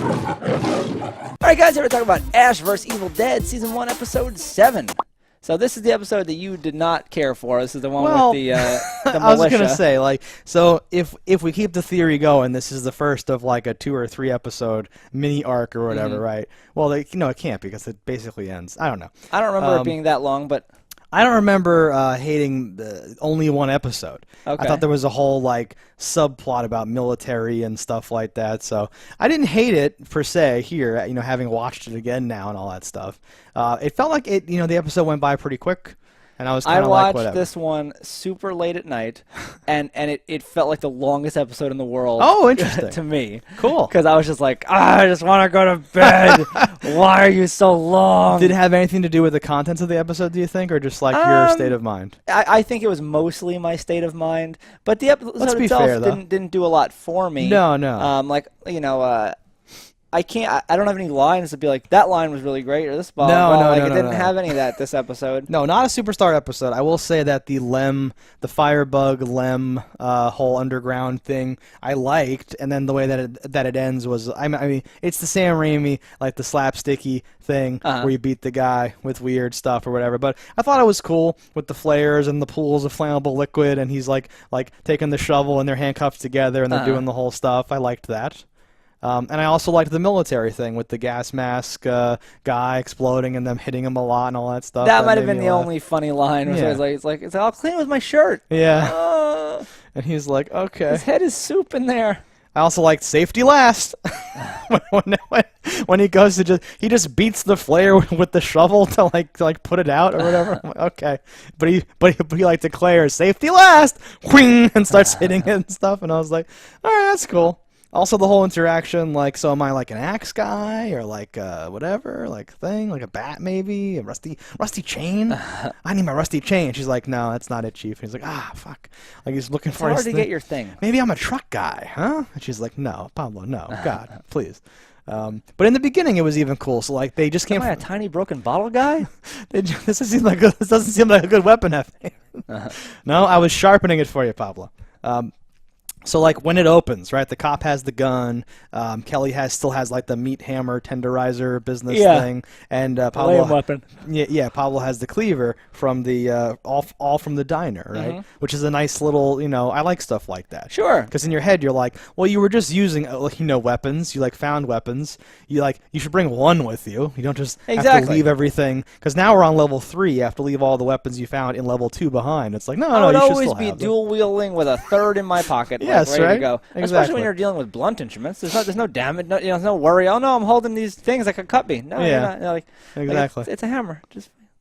Alright guys, here we're talking about Ash vs. Evil Dead, Season 1, Episode 7. So this is the episode that you did not care for. This is the one with the militia. I was going to say, like, so if we keep the theory going, this is the first of, like, a 2 or 3 episode mini arc or whatever, right? Well, it can't because it basically ends. I don't know. I don't remember it being that long, but... I don't remember hating only one episode. Okay. I thought there was a whole like subplot about military and stuff like that. So I didn't hate it per se here, having watched it again now and all that stuff. It felt like the episode went by pretty quick. And I was kind of like, whatever. I watched this one super late at night, and it felt like the longest episode in the world. Oh, interesting. To me. Cool. Because I was just like, I just want to go to bed. Why are you so long? Did it have anything to do with the contents of the episode, do you think, or just like your state of mind? I think it was mostly my state of mind, but the episode itself didn't do a lot for me. No, no. I don't have any lines to be like, that line was really great, or this ball. It didn't have any of that this episode. No, not a superstar episode. I will say that the Firebug Lem whole underground thing I liked, and then the way that it ends was, I mean, it's the Sam Raimi, like the slapsticky thing where you beat the guy with weird stuff or whatever. But I thought it was cool with the flares and the pools of flammable liquid, and he's like taking the shovel and they're handcuffed together and they're doing the whole stuff. I liked that. And I also liked the military thing with the gas mask guy exploding and them hitting him a lot and all that stuff. That might have been the only funny line. Yeah. It's like, I'll clean it with my shirt. Yeah. And he's like, okay. His head is soup in there. I also liked safety last. when he goes to he just beats the flare with the shovel to like put it out or whatever. I'm like, okay, but he like declares safety last, whing, and starts hitting it and stuff. And I was like, all right, that's cool. Also, the whole interaction, like, so am I like an axe guy or like whatever, like thing, like a bat maybe, a rusty chain? I need my rusty chain. She's like, no, that's not it, Chief. And he's like, fuck. Like he's looking for his hard to get your thing. Maybe I'm a truck guy, huh? And she's like, no, Pablo, no, God, please. But in the beginning, it was even cool. So like they just came. Am I a tiny broken bottle guy? This doesn't seem like a good weapon, I think. No, I was sharpening it for you, Pablo. So like when it opens, right? The cop has the gun. Kelly still has like the meat hammer tenderizer business thing, and Pablo weapon. Yeah. Pablo has the cleaver from the all from the diner, right? Which is a nice little, I like stuff like that. Sure. Because in your head you're like, well, you were just using weapons. You like found weapons. You should bring one with you. You don't just have to leave everything. Because now we're on level 3. You have to leave all the weapons you found in level 2 behind. It's like no, I would you should always still be have them. dual wielding with a third in my pocket. Yes, ready right? to go. Exactly. Especially when you're dealing with blunt instruments. There's no damage. There's no worry. Oh no, I'm holding these things that could cut me. No, you're not. Exactly. It's a hammer.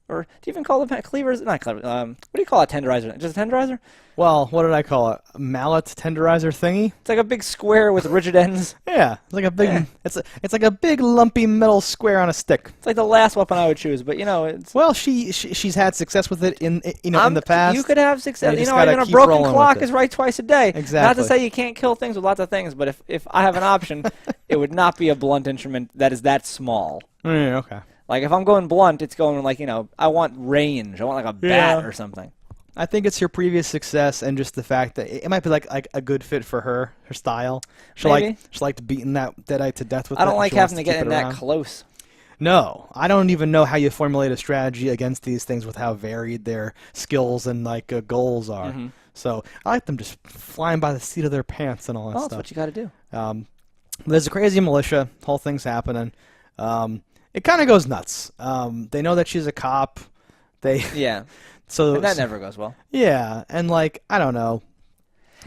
Or do you even call them cleavers? Not cleavers. What do you call a tenderizer? Just a tenderizer? Well, what did I call it? A mallet tenderizer thingy? It's like a big square with rigid ends. Yeah, it's like a big. It's like a big lumpy metal square on a stick. It's like the last weapon I would choose, but it's. Well, she's had success with it in the past. You could have success. Even a broken clock is right twice a day. Exactly. Not to say you can't kill things with lots of things, but if I have an option, it would not be a blunt instrument that is that small. Okay. Like, if I'm going blunt, it's going like, I want range. I want like a bat or something. I think it's your previous success and just the fact that it might be like a good fit for her style. She liked beating that Deadite to death with it. I don't like having to get in that close. No, I don't even know how you formulate a strategy against these things with how varied their skills and goals are. So I like them just flying by the seat of their pants and all that stuff. That's what you got to do. There's a crazy militia. Whole thing's happening. It kind of goes nuts. They know that she's a cop. So that never goes well. Yeah, and I don't know.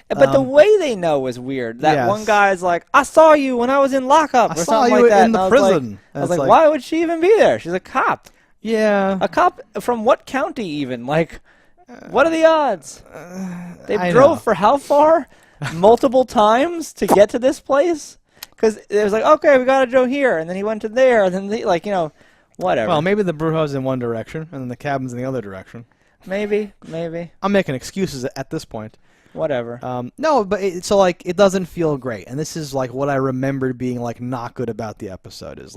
But the way they know is weird. That one guy's like, I saw you when I was in lockup or something like that. I saw you in the prison. I was like, why would she even be there? She's a cop. Yeah. A cop from what county even? What are the odds? They drove for how far? Multiple times to get to this place? Because it was like, okay, we got to go here, and then he went to there, and then whatever. Well, maybe the Brujo's in one direction, and then the cabin's in the other direction. Maybe. I'm making excuses at this point. Whatever. No, but it doesn't feel great, and this is what I remembered being not good about the episode is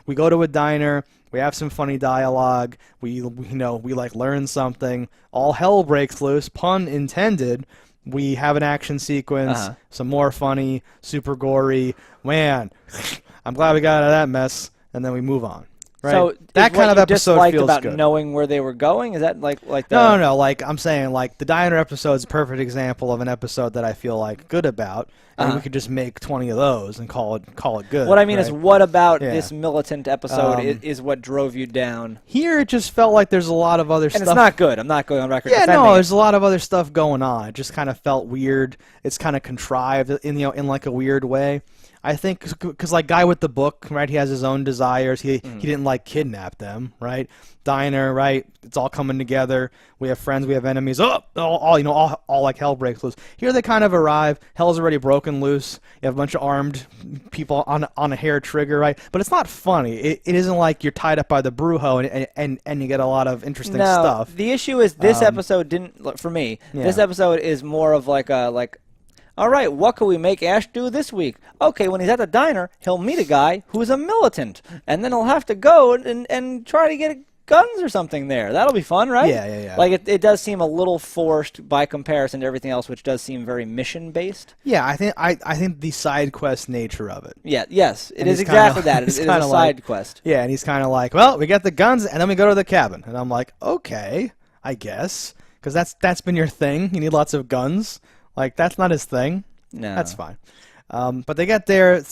we go to a diner, we have some funny dialogue, we learn something, all hell breaks loose, pun intended. We have an action sequence, some more funny, super gory. Man, I'm glad we got out of that mess, and then we move on. Right? So that kind of episode feels about good. Knowing where they were going? Is that like the... No. Like I'm saying, like the diner episode is a perfect example of an episode that I feel like good about, and we could just make 20 of those and call it good. What I mean right? is, what about this militant episode is what drove you down? Here, it just felt like there's a lot of other stuff. And it's not good. I'm not going on record. Yeah, defending there's a lot of other stuff going on. It just kind of felt weird. It's kind of contrived in like a weird way. I think because like Guy with the Book, right? He has his own desires. He didn't like kidnap them, right? Diner, right? It's all coming together. We have friends, we have enemies. All like hell breaks loose. Here they kind of arrive. Hell's already broken loose. You have a bunch of armed people on a hair trigger, right? But it's not funny. It isn't like you're tied up by the brujo and you get a lot of interesting stuff. The issue is this episode didn't. For me, this episode is more of like all right, what can we make Ash do this week? Okay, when he's at the diner, he'll meet a guy who's a militant, and then he'll have to go and try to get guns or something there. That'll be fun, right? Yeah. Like, it does seem a little forced by comparison to everything else, which does seem very mission-based. Yeah, I think the side quest nature of it. Yeah, yes, it is exactly that. It is a side quest. Yeah, and he's kind of like, well, we got the guns, and then we go to the cabin. And I'm like, okay, I guess, because that's been your thing. You need lots of guns. Like, that's not his thing. No. That's fine. But they get there.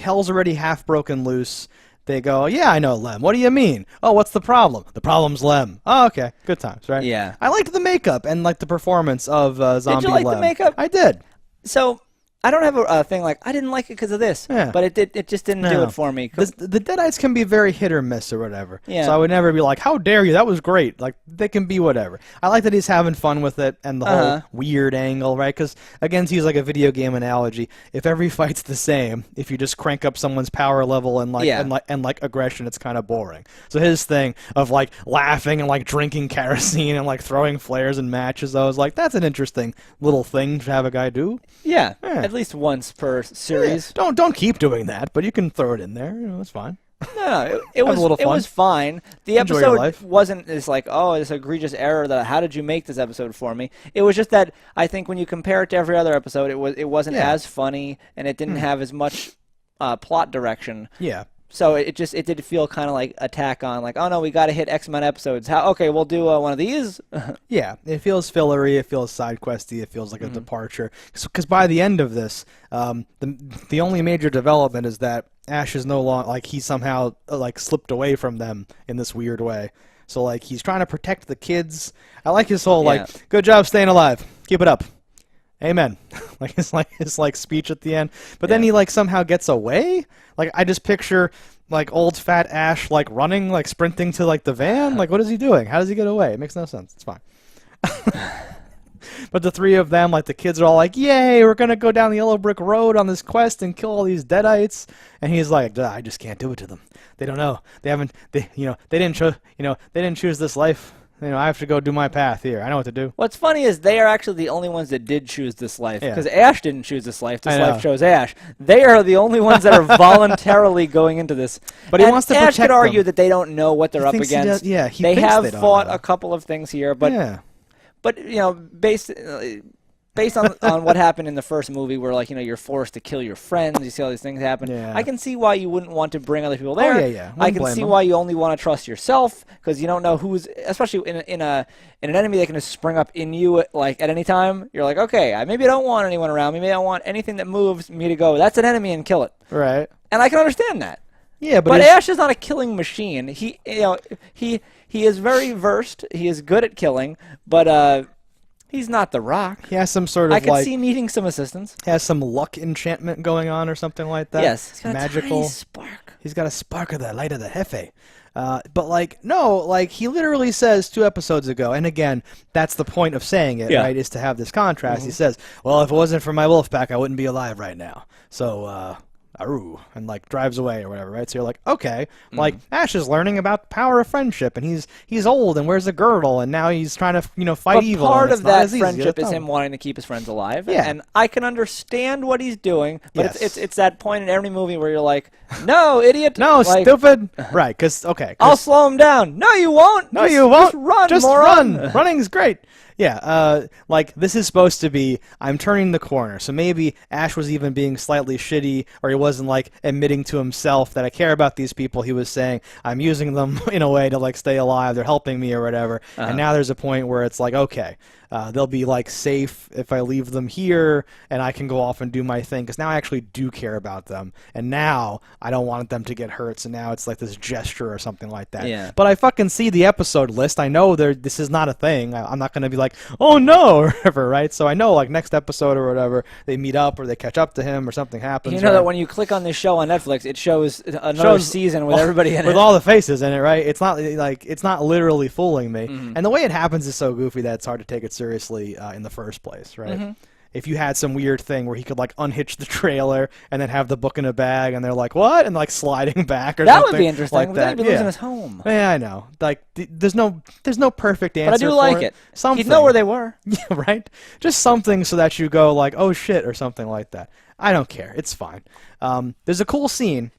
Hell's already half broken loose. They go, yeah, I know, Lem. What do you mean? Oh, what's the problem? The problem's Lem. Oh, okay. Good times, right? Yeah. I liked the makeup and, like, the performance of Zombie Lem. Did you like the makeup? I did. So... I don't have a thing like, I didn't like it because of this, but it just didn't do it for me. The Deadites can be very hit or miss or whatever. Yeah. So I would never be like, how dare you, that was great. Like, they can be whatever. I like that he's having fun with it and the whole weird angle, right? Because, again, to use like a video game analogy, if every fight's the same, if you just crank up someone's power level and like aggression, it's kind of boring. So his thing of like laughing and like drinking kerosene and like throwing flares and matches, I was like, that's an interesting little thing to have a guy do. Yeah. At least once per series. Yeah. Don't keep doing that, but you can throw it in there. You know, it's fine. No, it was fine. The episode wasn't this like, oh, this egregious error that how did you make this episode for me? It was just that I think when you compare it to every other episode, it wasn't as funny and it didn't have as much plot direction. Yeah. So it did feel kind of like a tack on, like, oh no, we got to hit X amount of episodes. Okay, we'll do one of these. Yeah, it feels fillery, it feels side questy, it feels like a departure. Because by the end of this, the only major development is that Ash is no longer like he somehow like slipped away from them in this weird way. So like he's trying to protect the kids. I like his whole like, good job staying alive, keep it up. Amen. his speech at the end. But then he like somehow gets away. Like I just picture like old fat Ash like running, like sprinting to like the van. Like what is he doing? How does he get away? It makes no sense. It's fine. But the three of them, like the kids are all like, "Yay, we're gonna go down the yellow brick road on this quest and kill all these Deadites." And he's like, "I just can't do it to them. They don't know. They didn't choose this life. I have to go do my path here. I know what to do." What's funny is they are actually the only ones that did choose this life. Because Ash didn't choose this life. This life chose Ash. They are the only ones that are voluntarily going into this. But he wants to protect them. Ash could argue that they don't know what they're up against. They have fought a couple of things here, but based on what happened in the first movie where, like, you're forced to kill your friends, you see all these things happen, I can see why you wouldn't want to bring other people there. I can see why you only want to trust yourself, because you don't know who's, especially in an enemy that can just spring up in you, like, at any time. You're like, okay, maybe I don't want anyone around me. Maybe I don't want anything that moves me to go, that's an enemy, and kill it. Right. And I can understand that. Yeah, but Ash is not a killing machine. He is very versed. He is good at killing, but he's not the Rock. He has some sort of I can see needing some assistance. He has some luck enchantment going on or something like that. Yes, he's got magical a tiny spark. He's got a spark of the light of the Jefe. But no, he literally says 2 episodes ago, and again, that's the point of saying it, right, is to have this contrast. He says, well, if it wasn't for my wolf pack, I wouldn't be alive right now. So, Aru, and drives away or whatever, right? So you're like, okay, Ash is learning about the power of friendship, and he's old and wears a girdle, and now he's trying to fight evil. Part of that friendship is him wanting to keep his friends alive, and I can understand what he's doing, but it's that point in every movie where you're like, no, idiot, no, stupid, right? Because I'll slow him down. No, you won't. No, you won't. Just run, just moron. run. Running's great. like this is supposed to be I'm turning the corner. So maybe Ash was even being slightly shitty, or he wasn't like admitting to himself that I care about these people. He was saying I'm using them in a way to like stay alive. They're helping me or whatever. And now there's a point where it's like, okay, they'll be like safe if I leave them here, and I can go off and do my thing. Because now I actually do care about them, and now I don't want them to get hurt. So now it's like this gesture or something like that. Yeah. But I fucking see the episode list. I know this is not a thing. I'm not going to be like, oh no, or whatever, right? So I know like next episode or whatever, they meet up or they catch up to him or something happens. You know right? that when you click on this show on Netflix, it shows another season with everybody in it. With all the faces in it, right? It's not like it's not literally fooling me. And the way it happens is so goofy that it's hard to take it seriously in the first place, right? If you had some weird thing where he could like unhitch the trailer and then have the book in a bag and they're like, what? And like sliding back or that something. That would be interesting. Like but that. then he'd be losing his home. Yeah, I know. Like there's no perfect answer. But I do for like it. Something. He'd know where they were. Yeah, right? Just something so that you go like, oh shit, or something like that. I don't care. It's fine. There's a cool scene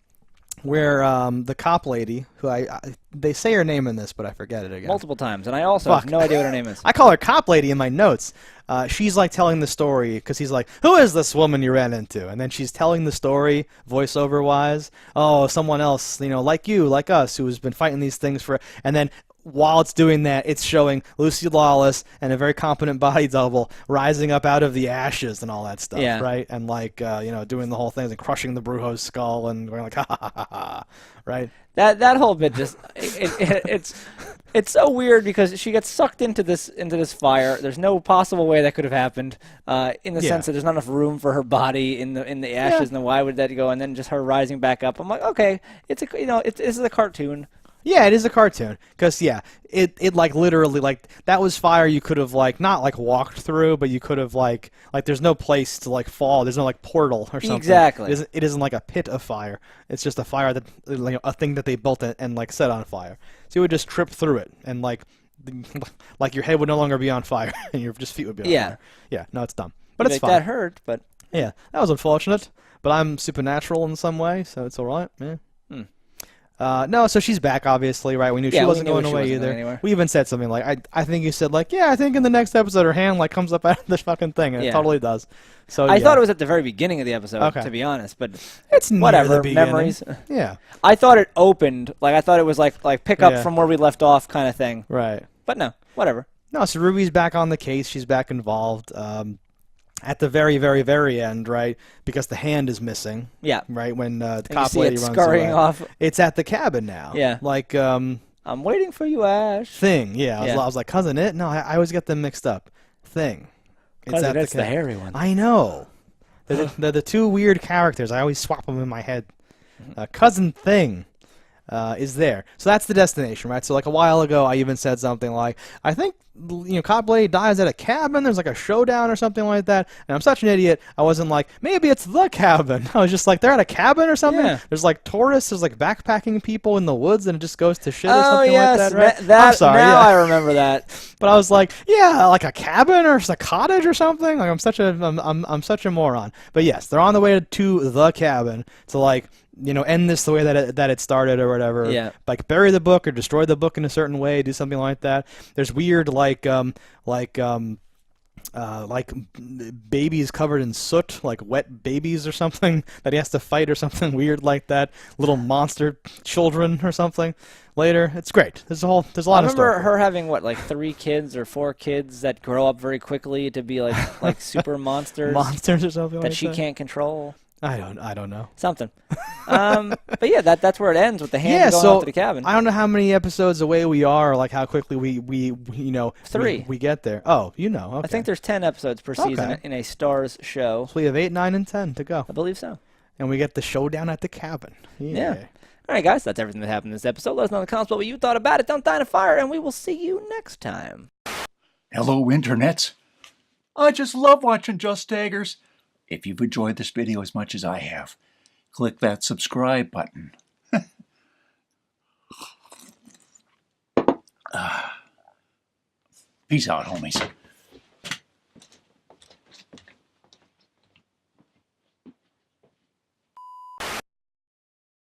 where the cop lady, who they say her name in this, but I forget it again. Multiple times, and I also have no idea what her name is. I call her cop lady in my notes. She's like telling the story because he's like, who is this woman you ran into? And then she's telling the story, voiceover-wise. Oh, someone else, like you, like us, who has been fighting these things for... And then while it's doing that, it's showing Lucy Lawless and a very competent body double rising up out of the ashes and all that stuff, right? And like, doing the whole thing and crushing the Brujo's skull and going like, ha ha ha ha, right? That whole bit just it's so weird because she gets sucked into this fire. There's no possible way that could have happened in the sense that there's not enough room for her body in the ashes. And then why would that go? And then just her rising back up. I'm like, okay, this is a cartoon. Yeah, it is a cartoon. Because, it like literally, like, that was fire you could have, like, not, like, walked through, but you could have, like, there's no place to, like, fall. There's no, like, portal or something. Exactly. It isn't like a pit of fire. It's just a fire that, a thing that they built and like, set on fire. So you would just trip through it and, like your head would no longer be on fire and your just feet would be on fire. Yeah, no, it's dumb. But it's fine. That hurt, but... Yeah, that was unfortunate. But I'm supernatural in some way, so it's all right. Yeah. No, so she's back, obviously, right? We knew she wasn't going away either. We even said something like, I think you said, like, I think in the next episode her hand, like, comes up out of this fucking thing, and it totally does. So I thought it was at the very beginning of the episode, to be honest, but it's whatever, near the memories. Yeah. I thought it opened, like, I thought it was like pick up from where we left off kind of thing. Right. But no, whatever. No, so Ruby's back on the case. She's back involved. At the very, very, very end, right? Because the hand is missing. Yeah. Right when the cop lady runs scurrying away. Off. It's at the cabin now. Yeah. Like I'm waiting for you, Ash. Thing. Yeah. I was like, cousin it? No, I always get them mixed up. Thing. Cousin it's the hairy one. I know. They're the two weird characters. I always swap them in my head. Cousin Thing. Is there. So that's the destination, right? So like a while ago, I even said something like, I think, Cop Lady dies at a cabin. There's like a showdown or something like that. And I'm such an idiot. I wasn't like, maybe it's the cabin. I was just like, they're at a cabin or something. Yeah. There's like tourists. There's like backpacking people in the woods, and it just goes to shit or something like that, right? I'm sorry. Now I remember that. But I was like, like a cabin or just a cottage or something. Like I'm such a moron. But yes, they're on the way to the cabin to like, end this the way that it started or whatever. Yeah. Like bury the book or destroy the book in a certain way, do something like that. There's weird like babies covered in soot, like wet babies or something that he has to fight or something weird like that. Little monster children or something. Later, it's great. There's a lot of stuff. I remember her having 3 kids or 4 kids that grow up very quickly to be like super monsters. Monsters or something that like she can't control. I don't know. Something. But yeah, that's where it ends with the hand going off to the cabin. I don't know how many episodes away we are, or like how quickly we 3. We get there. Oh, okay. I think there's 10 episodes per season in a Starz show. So we have 8, 9, and 10 to go. I believe so. And we get the showdown at the cabin. Yeah. All right, guys, that's everything that happened in this episode. Let us know in the comments what you thought about it. Don't die in a fire, and we will see you next time. Hello, internets. I just love watching JustDaggers. If you've enjoyed this video as much as I have, click that subscribe button. Peace out, homies.